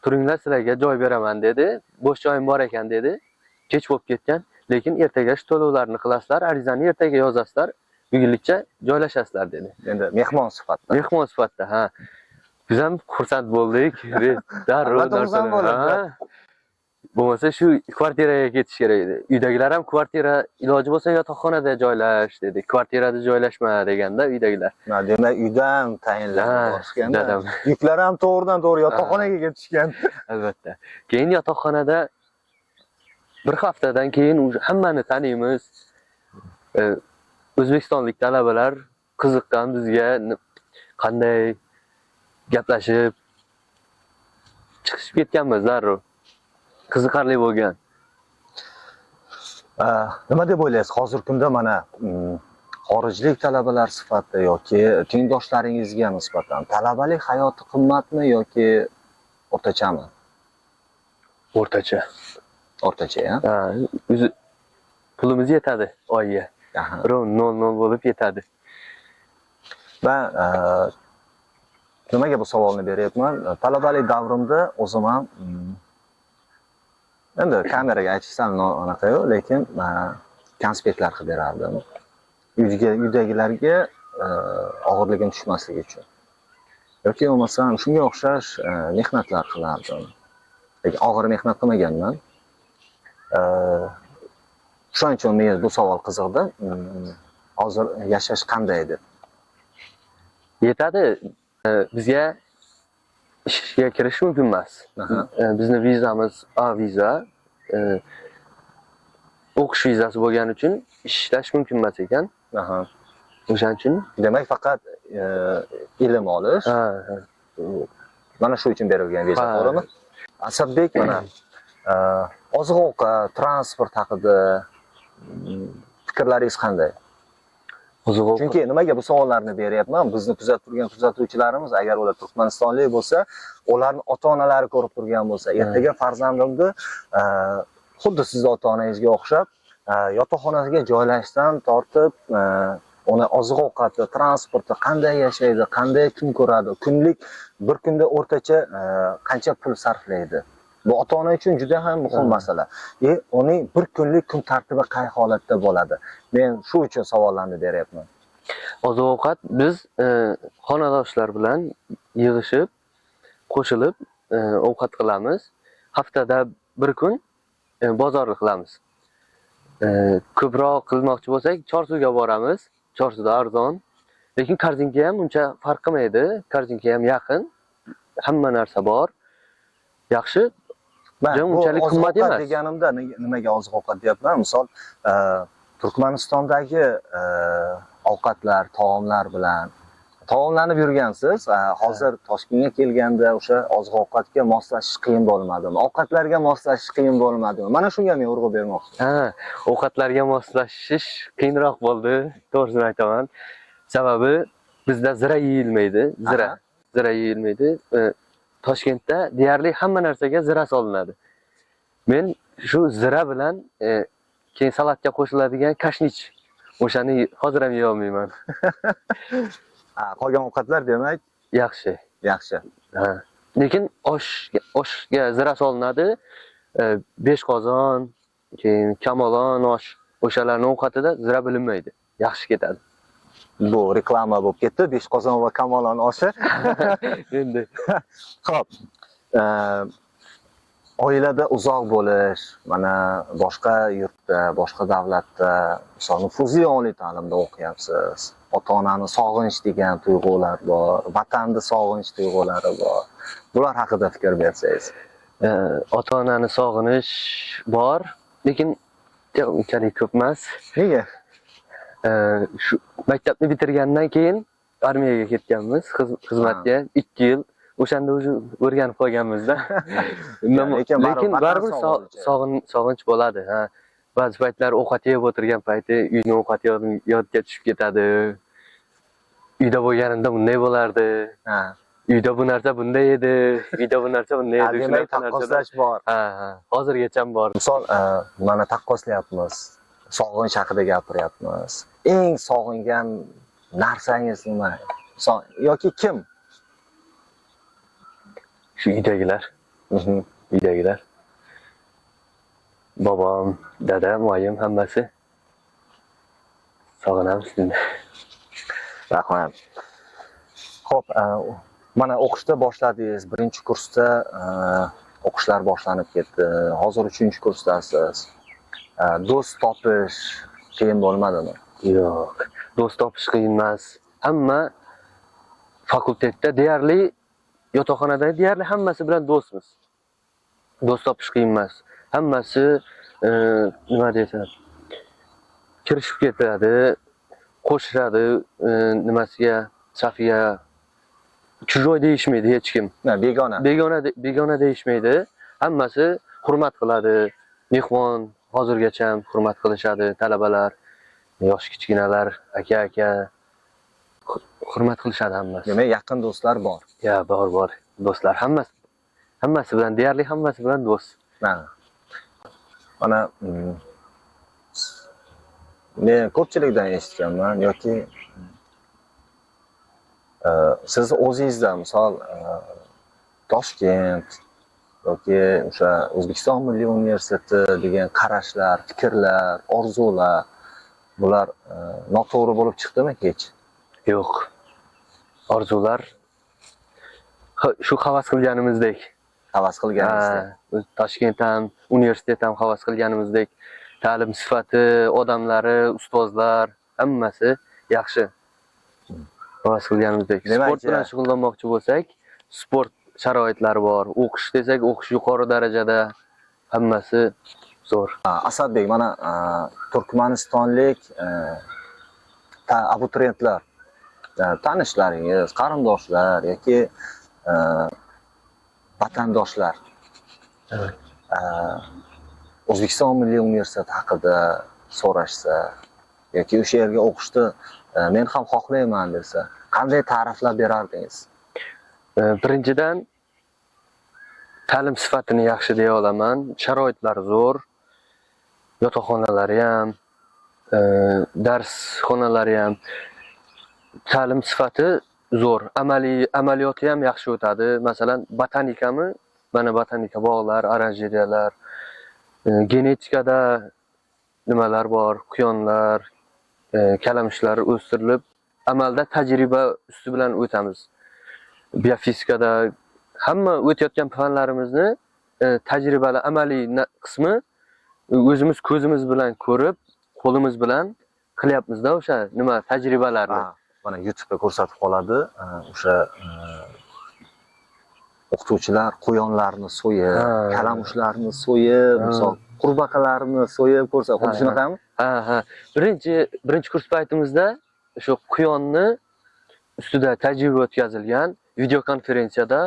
turinglar, sizlarga joy beraman dedi. Bo'sh joyim bor ekan dedi. Kech bo'lib ketgan, lekin ertaga shu to'lovlarni qilasizlar, arizani ertaga yozasizlar, bugunlikcha joylashasizlar dedi. Endi mehmon sifatida. Mehmon sifatida, ha. Biz ham xursand bo'ldik. Darrov bo'lmasa shu kvartiraga ketish kerak edi. Uydagilar ham kvartira iloji bo'lsa yotoqxonada joylash dedi. Kvartirada joylashma deganda uydagilar. Demak, uydan tayinlab borishganda. Yuklar ham to'g'ridan-to'g'ri yotoqxonaga ketishgan. Albatta. Keyin yotoqxonada bir haftadan keyin hammani taniymiz. O'zbekistonlik talabalar qiziqqan bizga, qanday gaplashib chiqishib ketganmiz darrov. Qiziqarli bo'lgan. Nima deb o'ylaysiz? Hozirgi kunda mana xorijlik talabalar sifatida yoki tengdoshlaringizga nisbatan talabalik hayoti qimmatmi yoki o'rtachami? O'rtacha. O'rtacha, ha? O'zi pulimiz yetadi oyiga. 0 bo'lib yetadi. Va nimaga bu savolni beryapman? Talabalik davrimda o'zim ham endi kameraga aytishdan anaqa-yu, lekin konspektlar qilib berardim. Uydagilarga og'irligim tushmasligi uchun. Yoki bo'lmasam shunga o'xshash mehnatlar qilardim. Lekin og'ir mehnat qilmaganman. Shuning uchun menga bu savol qiziqdi. Hozir yashash qanday deb. Yetadi. Bizga ishga kirish mumkin emas. Aha. Bizni vizamiz A viza, o'qish vizasi bo'lgani uchun ishlash mumkin emas ekan. Aha. O'shaning uchun Demak, faqat ilm olish ha, mana shu uchun berilgan viza, Ha. to'g'rimi? Asadbek, mana oziq-ovqat, transport haqida fikrlaringiz qanday? oziq-ovqat Chunki nimaga bu savollarni beryapman? Bizni kuzatib turgan kuzatuvchilarimiz, agar ular Turkmanistonlik bo'lsa, ularni ota-onalari ko'rib turgan bo'lsa, ertaga farzandimni xuddi sizni ota-onangizga o'xshab, yotoqxonasiga joylashdan tortib, uni oziq-ovqati, transporti qanday yashaydi, qanday kun ko'radi, kunlik bir kunda o'rtacha qancha pul sarflaydi? Bu ota-ona uchun juda ham muhim masala. Uning bir kunlik kun tartibi qay holatda bo'ladi? Men shu uchun savollarni beryapman. oziq-ovqat biz xonadoshlar bilan yig'ishib, qo'shilib ovqat qilamiz. Haftada bir kun bozorlik qilamiz. Ko'proq qilmoqchi bo'lsak, Chorsuga boramiz. Chorsuda arzon, lekin Korzinka ham uncha farq qilmaydi. Korzinka ham yaqin. Hamma narsa bor. Yaxshi. Men Jam bu unchalik qimmat oziq-ovqat emas. deganimda nimaga oziq-ovqat deyapman? Misol, Turkmanistondagi ovqatlar, taomlar bilan taomlanib yurgansiz. Hozir Toshkentga kelganda o'sha oziq-ovqatga moslashish qiyin bo'lmadimi? Ovqatlarga moslashish qiyin bo'lmadimi? Mana shunga men urg'u bermoqchiman. Ha, ovqatlarga moslashish qiyinroq bo'ldi, to'g'risini aytaman. Sababi bizda zira yeyilmaydi, zira. Aha. Zira yeyilmaydi. Toshkentda deyarli hamma narsaga zira solinadi. Men shu zira bilan keyin salatga qo'shiladigan kashnich, o'shani hozir ham yeya olmayman. Qolgan ovqatlar demak Yaxshi. yaxshi. Ha. Lekin oshga zira solinadi. 5 qozon, keyin kamolon osh, o'shalarning ovqatida zira bilinmaydi. Yaxshi ketadi. Bu reklama bo'lib ketdi. 5 qozon va kamolon oshi. Endi Xo'p. Oilada uzoq bo'lish, mana boshqa yurtda, boshqa davlatda, misol nufuzli oliy ta'limda o'qiyapsiz. Ota-onani sog'inch degan tuyg'ular bor, vatanni sog'inch tuyg'ulari bor. Bular haqida fikr bersangiz. ota-onani sog'inish bor, lekin unchalik ko'p emas. Nega? Shu maktabni bitirgandan keyin armiyaga ketganmiz, xizmatga 2 yil. O'shanda o'zi o'rganib qolganmizda. lekin Lekin baribir sog'inch bo'ladi. Ha. Ba'zi paytlar ovqat yeb o'tirgan payti uyni ovqati yodga tushib ketadi. Uyda bo'lganimda bunday bo'lardi. Ha. Uyda bu narsa bunday edi, uyda bu narsa bunday edi. Demak, taqqoslash bor. Ha, hozirgacha bor. Misol, mana taqqoslayapmiz. Sog'inch haqida gapiryapmiz. Eng sog'ingan narsangiz nima? Yoki kim? Shu uydagilar. Uydagilar. Bobom, dadam, oyim hammasi. Sog'inamiz sizni. Rahmat. Xo'p, mana o'qishda boshladingiz. Birinchi kursda o'qishlar boshlanib ketdi. Hozir 3-kursdasiz. Do'st topish qiyin bo'lmadimi? Yo'q, do'st topish qiyin emas. Hamma fakultetda deyarli yotoqxonada deyarli hammasi bilan do'stmiz. Do'st topish qiyin emas. Hammasi nima desam, kirishib ketadi, qo'shiladi nimasiga, safiga. Chujoy deyishmaydi hech kim. Begona. Begona deyishmaydi. Hammasi hurmat qiladi. Mehmon hozirgacha ham hurmat qilishadi talabalar, yosh kichkinalar, aka hurmat qilishadi hammasi. Demak, yaqin do'stlar bor. Ya, bor. Do'stlar hammasi bilan deyarli hammasi bilan do'st. Mana men ko'pchilikdan eshitganman yoki siz o'zingizda misol Toshkent yoki o'sha O'zbekiston Milliy universiteti degan qarashlar, fikrlar, orzular bular noto'g'ri bo'lib chiqdimi hech? Yo'q. Orzular shu havas qilganimizdek. Havas qilganingizdek. Toshkent ham, universitet ham havas qilganimizdek. Ta'lim sifati, odamlari, ustozlar hammasi yaxshi. Havas qilganimizdek. Sport bilan shug'ullanmoqchi bo'lsak, sport sharoitlari bor. O'qish desak, o'qish yuqori darajada, hammasi zo'r. Asadbek, mana Turkmanistonlik abituriyentlar, tanishlaringiz, qarindoshlar yoki vatandoshlar Evet. O'zbekiston Milliy universiteti haqida so'rashsa yoki o'sha yerga o'qishni men ham xohlayman desa, qanday ta'riflab berardingiz? Birinchidan ta'lim sifatini yaxshi deya olaman. Sharoitlar zo'r. Yotoqxonalari ham, dars xonalari ham, ta'lim sifati zo'r. Amaliyoti ham yaxshi o'tadi. Masalan, botanikami? Mana botanika bog'lar, oranjeriyalar, genetikada nimalar bor, quyonlar, kalamushlar o'stirilib, amalda tajriba usti bilan o'tamiz. Biofizikada hamma o'tayotgan fanlarimizni tajribali amaliy qismi o'zimiz ko'zimiz bilan ko'rib, qo'limiz bilan qilyapmiz-da o'sha nima tajribalarni. Mana YouTube'da ko'rsatib qoladi. O'sha o'qituvchilar quyonlarni so'yib, kalamushlarni so'yib, misol qurbaqalarni so'yib ko'rsatib, xuddi shunaqami? Ha. Birinchi kurs paytimizda o'sha quyonni ustida tajriba o'tkazilgan video konferensiyada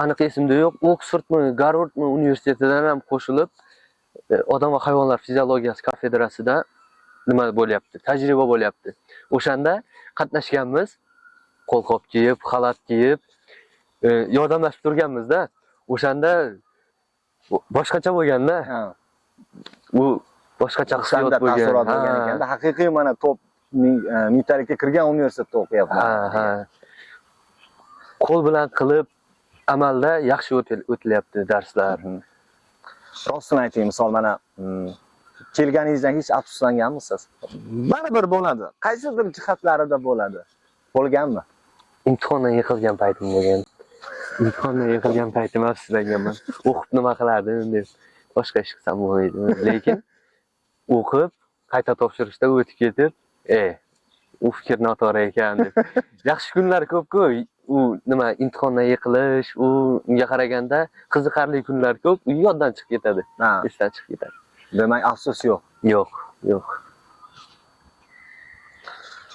aniq esimda yo'q, Oksfordmi, Garvardmi universitetidan ham qo'shilib odam va hayvonlar fiziologiyasi kafedrasida nima bo'lyapti? Tajriba bo'lyapti. O'shanda qatnashganmiz. Qo'lqop kiyib, xalat kiyib, yordamlashib turganmiz-da. O'shanda boshqacha bo'lganda, u boshqacha hissiyot bo'lgan ekanda, haqiqiy mana top mingtalikka kirgan universitetda o'qiyapman. Ha. Qo'l bilan qilib, amalda yaxshi o'tilyapti darslar. Rostini ayting, misol mana kelganingizdan hech afsuslanganmisiz? Baribir bo'ladi. Qaysidir jihatlarida bo'ladi. Bo'lganmi? Imtihondan yiqilgan paytim bo'lgan. Imtihondan yiqilgan paytim afsuslanganman. O'qib nima qilardim deb. Boshqa ish qilsam bo'lmaydimi? Lekin o'qib, qayta topshirishda o'tib ketib, u fikr noto'g'ri ekan deb. Yaxshi kunlar ko'p-ku. U nima imtihondan yiqilish, unga qaraganda qiziqarli kunlar ko'p, u yoddan chiqib ketadi. Esdan chiqib ketadi. Demak, afsus yo'q. Yo'q.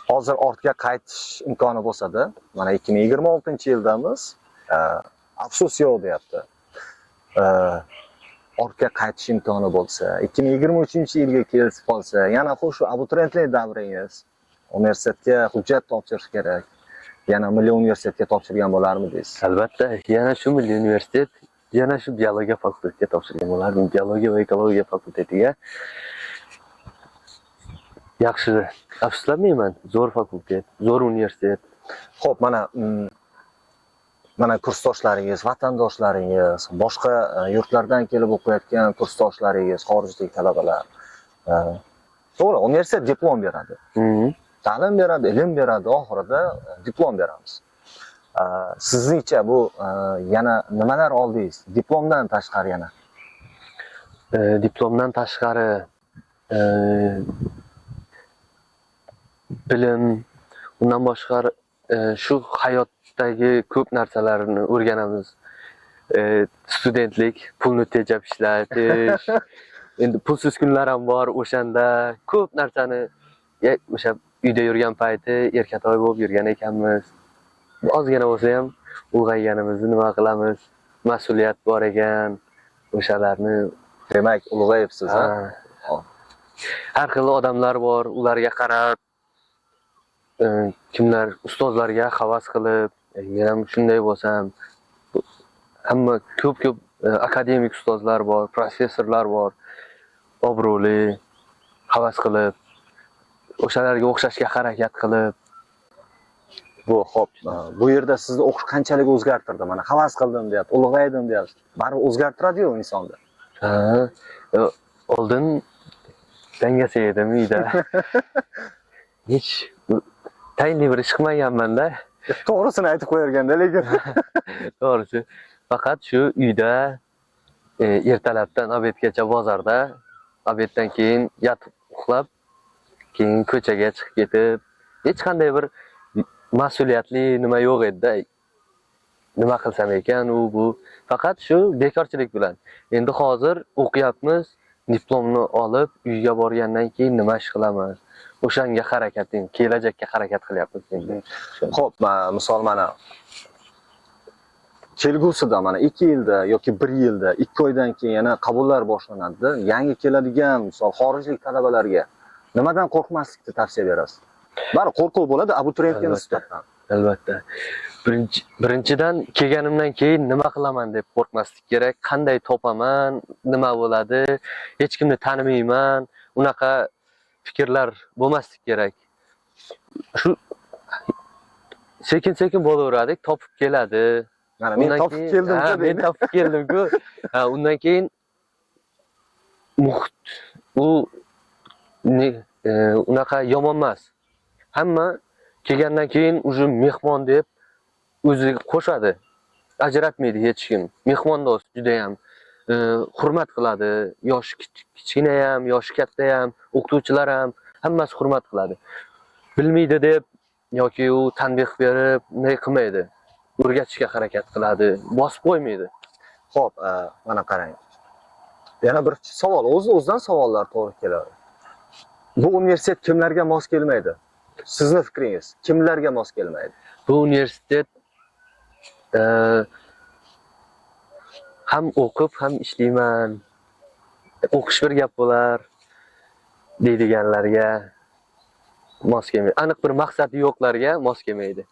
Hozir ortga qaytish imkoni bo'lsa-da, mana 2026-yildamiz, afsus yo'q deyapti. Ortga qaytish imkoni bo'lsa, 2023-yilga kelib qolsa, yana shu abituriyentlik davringiz, universitetga hujjat topshirish kerak. Yana Milliy universitetga topshirgan bo'larmidingiz? Albatta, yana shu Milliy universitet, yana shu biologiya fakultetiga topshirgan bo'lardim. Biologiya va ekologiya fakultetiga. Yaxshi, afsuslanmayman. Zo'r fakultet, zo'r universitet. Xo'p, mana kursdoshlaringiz, vatandoshlaringiz, boshqa yurtlardan kelib o'qiyotgan kursdoshlaringiz, xorijlik talabalar. To'g'ri, universitet diplom beradi. Ta'lim beradi, ilm beradi, oxirida diplom beramiz. Sizningcha bu yana nimalar oldingiz? Diplomdan tashqari yana? Diplomdan tashqari bilim, undan boshqa shu hayotdagi ko'p narsalarni o'rganamiz. Studentlik, pulni tejab ishlatish, endi pulsiz kunlar ham bor, o'shanda ko'p narsani o'sha uyda yurgan payti erkatoy bo'lib yurgan ekanmiz. Ozgina bo'lsa ham ulg'ayganimizni nima qilamiz? Mas'uliyat bor ekan, o'shalarni demak ulg'ayibsiz, ha? Har xil odamlar bor, ularga qarab kimlar ustozlarga havas qilib, men ham shunday bo'lsam, hamma ko'p akademik ustozlar bor, professorlar bor, obro'li, havas qilib, o'shalarga o'xshashga harakat qilib. Xo'p, bu yerda sizni o'qish qanchalik o'zgartirdi? Mana havas qildim deyapti, ulg'aydim deyapti. Baribir o'zgartiradi-ku insonni. Oldin dangasa edim uyda. Hech tayinli bir ish qilmaganman-da. To'g'risini aytib qo'yarganda, lekin to'g'risi, faqat shu uyda ertalabdan obedgacha bozorda, obeddan keyin yotib uxlab, keyin ko'chaga chiqib ketib, hech qanday bir mas'uliyatli nima yo'q edi-da. nima qilsam ekan u bu. Faqat shu bekorchilik bilan. Endi hozir o'qiyapmiz, diplomni olib uyga borgandan keyin nima ish qilaman? O'shanga harakating, kelajakka harakat qilyapmiz endi. Xo'p, misol mana kelgusida mana 2 yilda yoki 1 yilda 2 oydan keyin yana qabullar boshlanadi. Yangi keladigan misol xorijlik talabalarga nimadan qo'rqmaslikni tavsiya berasiz? Bari qo'rquv bo'ladi abituriyentga nisbatan. Albatta. Birinchidan kelganimdan keyin nima qilaman deb qo'rqmaslik kerak. Qanday topaman, nima bo'ladi, hech kimni tanimayman, unaqa fikrlar bo'lmaslik kerak. Shu sekin-sekin bo'laveradi, topib keladi. Mana men topib keldim men topib keldim-ku. Undan keyin muhit unaqa yomon emas. Hamma kelgandan keyin уже mehmon deb o'ziga qo'shadi. Ajratmaydi hech kim. Mehmondo'st juda ham hurmat qiladi. Yoshi kichkina ham, yoshi katta ham, o'qituvchilar ham hammasi hurmat qiladi. Bilmaydi deb yoki u tanbeh berib, ne qilmaydi. O'rgatishga harakat qiladi, bosib qo'ymaydi. Xo'p, mana qarang. Yana bir savol, o'z-o'zidan savollar to'g'ri keladi. Bu universitet kimlarga mos kelmaydi? Sizning fikringiz, kimlarga mos kelmaydi? Bu universitet ham o'qib, ham ishlayman. O'qish bir gap bo'lar deydiganlarga mos kelmaydi. Aniq bir maqsadi yo'qlarga mos kelmaydi.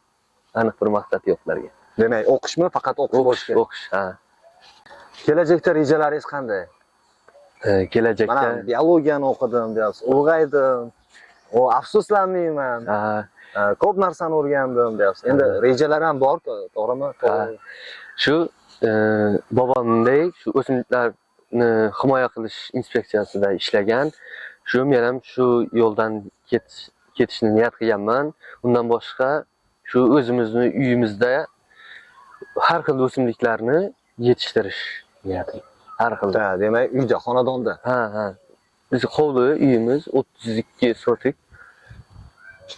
Aniq bir maqsadi yo'qlarga. Demak, o'qishmi? Faqat o'qish bo'lish kerak. O'qish, ha. Kelajakda rejalaringiz qanday? Kelajakda Mana biologiyani o'qidim, deyapsiz. Ulg'aydim. Afsuslanmayman. Ko'p narsani o'rgandim, deyapsiz. Endi rejalar ham bor-ku, to'g'rimi? Shu bobomday shu o'simliklarni himoya qilish inspeksiyasida ishlagan. Shu men ham shu yo'ldan ketishni niyat qilganman. Undan boshqa shu o'zimizni uyimizda har xil o'simliklarni yetishtirish niyatim. Har xil. Demak, uyda, xonadonda. Ha. Biz hovli uyimiz 32 sotik.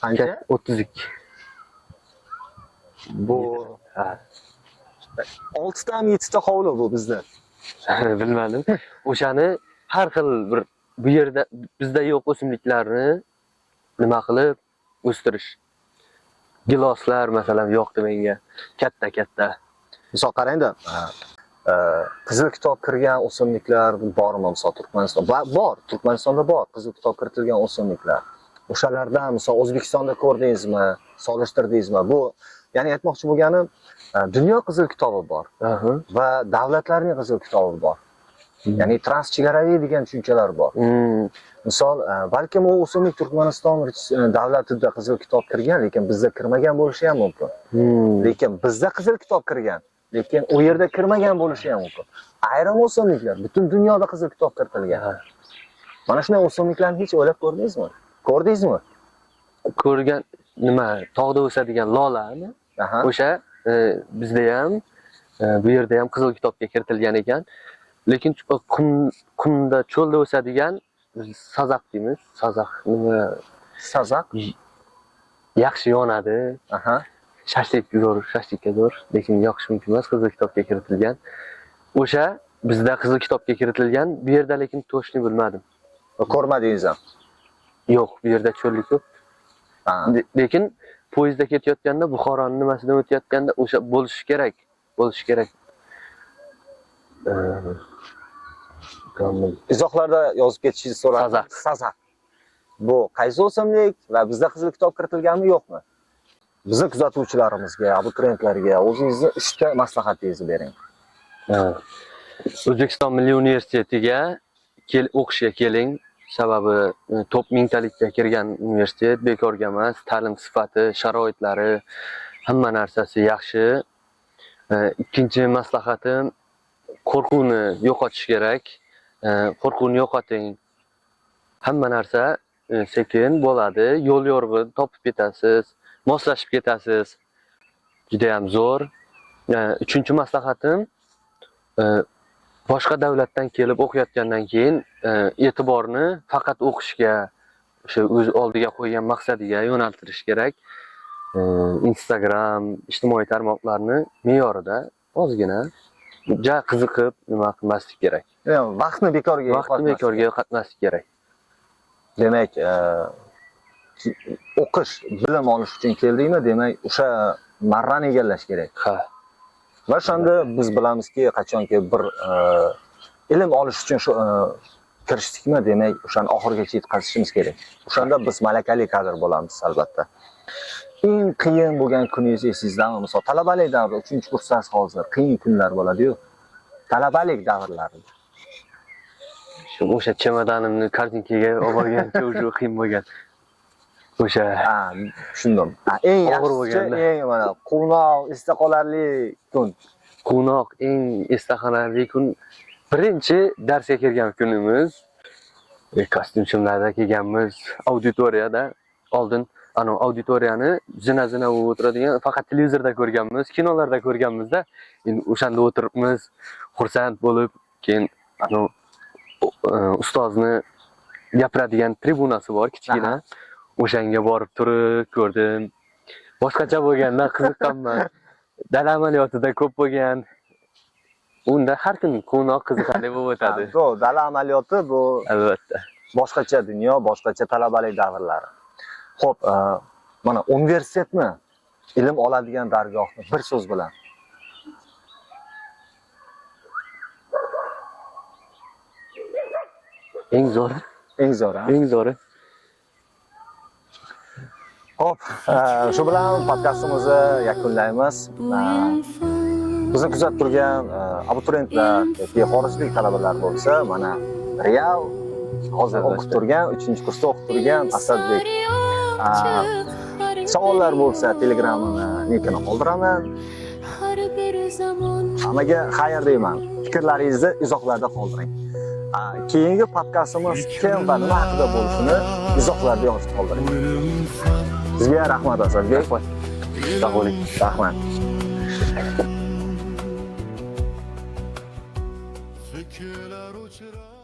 Qancha? 32. Bu 6 ta 7 ta hovli bu bizda. Bilmadim. O'shani har xil bir bu yerda bizda yo'q o'simliklarni nima qilib o'stirish. Giloslar masalan yo'qdi menga. Katta. Misol qarangda, Qizil kitob kirgan o'simliklar bormi misol Turkmanistonda? Bor, Turkmanistonda bor qizil kitob kiritilgan o'simliklar. O'shalardan misol O'zbekistonda ko'rdingizmi, solishtirdingizmi? Bu, ya'ni aytmoqchi bo'lganim, dunyo qizil kitobi bor va davlatlarning qizil kitobi bor. Ya'ni transchegaraviy degan tushunchalar bor. Misol, balkim u o'simlik Turkmaniston davlatida qizil kitob kirgan, lekin bizda kirmagan bo'lishi ham mumkin. Lekin bizda qizil kitob kirgan, lekin u yerda kirmagan bo'lishi ham mumkin. Ayrim o'simliklar butun dunyoda qizil kitob kiritilgan. Mana shunday o'simliklarni hech o'ylab ko'rdingizmi? Ko'rdingizmi? Ko'rgan nima, tog'da o'sadigan lolami? O'sha bizda ham bu yerda ham qizil kitobga kiritilgan ekan. Lekin qumda, cho'lda o'sadigan sazaq deymiz. Sazaq nima? Sazaq yaxshi yonadi. Shashlikka zo'r, lekin yoqish mumkin emas, qizil kitobga kiritilgan. O'sha bizda qizil kitobga kiritilgan, bu yerda lekin to'shni bilmadim. Ko'rmadingiz ham? Yo'q, bu yerda cho'llik yo'q. Lekin poyezdda ketayotganda, Buxoroning nimasidan o'tayotganda o'sha bo'lishi kerak. Izohlarda yozib ketishingizni so'radim. Sazaq. Bu qaysi o'simlik va bizda qizil kitob kiritilganmi, yo'qmi? Bizning kuzatuvchilarimizga, abituriyentlarga o'zingizni 3 ta maslahatingizni bering. O'zbekiston Milliy universitetiga o'qishga keling. Sababi top mingtalikka kirgan universitet bekorga emas, ta'lim sifati, sharoitlari, hamma narsasi yaxshi. Ikkinchi maslahatim, qo'rquvni yo'qotish kerak. Qo'rquvni yo'qoting. Hamma narsa sekin bo'ladi. Yo'l yorug'ini topib ketasiz, moslashib ketasiz. Juda ham zo'r. Uchinchi maslahatim, boshqa davlatdan kelib o'qiyotgandan keyin e'tiborni faqat o'qishga, o'sha o'z oldiga qo'ygan maqsadiga yo'naltirish kerak. Instagram, ijtimoiy tarmoqlarni me'yorida ozgina ja qiziqib nima qilmaslik kerak. Vaqtni bekorga Vaqtni bekorga yo'qotmaslik kerak. Demak, o'qish, bilim olish uchun keldingmi, demak, o'sha marrani egallash kerak. Ha. Va o'shanda biz bilamizki, qachonki bir ilm olish uchun shu kirishdikmi, demak, o'shani oxirigacha yetkazishimiz kerak. O'shanda biz malakali kadr bo'lamiz, albatta. Eng qiyin bo'lgan kuningiz esingizdami? Misol, talabalik davrida 3-kursdasiz hozir, qiyin kunlar bo'ladi-yu. Talabalik davrlarida. O'sha chemodanimni kartinkaga olib borgancha o'sha qiyin bo'lgan. O'sha tushundim. Eng og'ir yaxshisi, bo'lganda. eng mana quvnoq, esda qolarli kun. quvnoq, eng esda qolarli kun birinchi darsga kirgan kunimiz. Kostyum-shimlarda kelganmiz, auditoriyada oldin auditoriyani zina-zina bo'lib o'tiradigan faqat televizorda ko'rganmiz, kinolarda ko'rganmizda, endi o'shanda o'tiribmiz, xursand bo'lib, keyin ustozni gapiradigan tribunasi bor, kichkina. O'shanga borib turib ko'rdim. Boshqacha bo'lganda qiziqqanman. Dala amaliyotida ko'p bo'lgan. Unda har kun quvnoq qiziqarli bo'lib o'tadi. To'g'ri, dala amaliyoti bu Albatta. boshqacha dunyo, boshqacha talabalik davrlari. Xo'p, mana universitetni, ilm oladigan dargohni bir so'z bilan. Eng zo'r. Eng zo'r, Eng zo'ri. Xo'p, shu bilan podkastimizni yakunlaymiz. Bizni kuzatib turgan abituriyentlar yoki xorijlik talabalar bo'lsa, mana real hozir o'qib turgan, 3-kursda o'qib turgan Asadbek. Savollar bo'lsa, Telegramini linkini qoldiraman. Hammaga xayr deyman. Fikrlaringizni izohlarda qoldiring. Keyingi podkastimiz kim va nima haqida bo'lishini izohlarda yozib qoldiring. Sizga rahmat Asadbek. Sog' bo'ling. Rahmat. Fikirler uçurar.